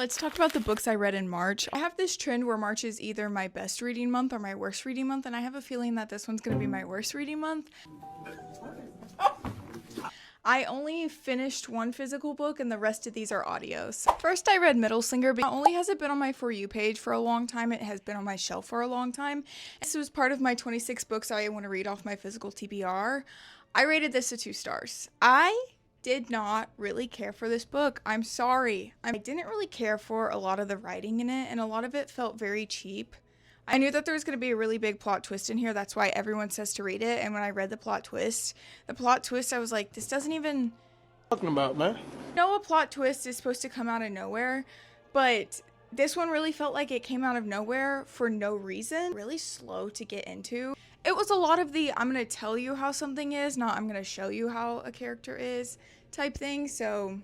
Let's talk about the books I read in March. I have this trend where March is either my best reading month or my worst reading month, and I have a feeling that this one's gonna be my worst reading month. I only finished one physical book and the rest of these are audios. First, I read Middle Singer, but not only has it been on my For You page for a long time, it has been on my shelf for a long time. This was part of my 26 books I want to read off my physical TBR. I rated this a 2 stars. I did not really care for this book. I'm sorry. I didn't really care for a lot of the writing in it, and a lot of it felt very cheap. I knew that there was going to be a really big plot twist in here. That's why everyone says to read it. And when I read the plot twist, I was like, this doesn't even... Talking about, man? No, a plot twist is supposed to come out of nowhere, but this one really felt like it came out of nowhere for no reason. Really slow to get into. It was a lot of the, I'm going to tell you how something is, not I'm going to show you how a character is type thing. So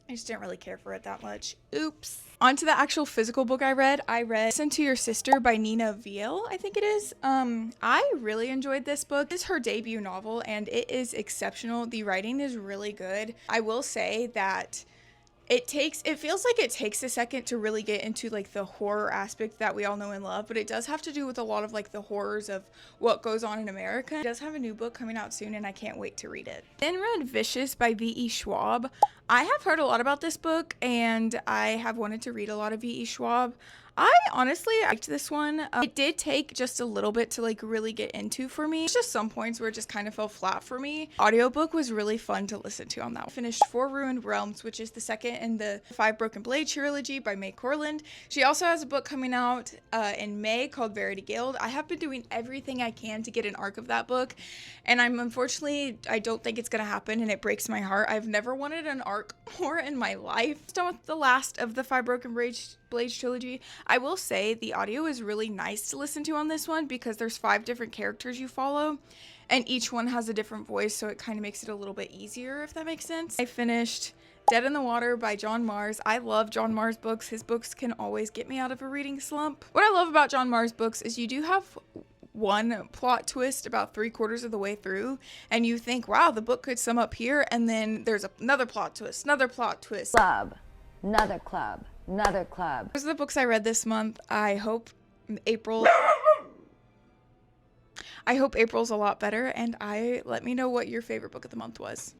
I just didn't really care for it that much. Oops. On to the actual physical book I read. Listen to Your Sister by Nina Viel, I think it is. I really enjoyed this book. This is her debut novel and it is exceptional. The writing is really good. I will say that it feels like it takes a second to really get into like the horror aspect that we all know and love, but it does have to do with a lot of like the horrors of what goes on in America. It does have a new book coming out soon and I can't wait to read it. Then read Vicious by V.E. Schwab. I have heard a lot about this book and I have wanted to read a lot of V.E. Schwab. I honestly liked this one. It did take just a little bit to like really get into for me. It's just some points where it just kind of fell flat for me. Audiobook was really fun to listen to on that one. I finished Four Ruined Realms, which is the second in the Five Broken Blade trilogy by May Corland. She also has a book coming out in May called Verity Guild. I have been doing everything I can to get an arc of that book, and I don't think it's gonna happen, and it breaks my heart. I've never wanted an arc more in my life. Done with the last of the Five Broken Blades trilogy. I will say the audio is really nice to listen to on this one because there's 5 different characters you follow and each one has a different voice, so it kind of makes it a little bit easier, if that makes sense. I finished Dead in the Water by John Mars. I love John Mars books. His books can always get me out of a reading slump. What I love about John Mars books is you do have one plot twist about 3/4 of the way through and you think, wow, the book could sum up here, and then there's another plot twist. Club, another club. Another club. Those are the books I read this month. I hope April's a lot better, and let me know what your favorite book of the month was.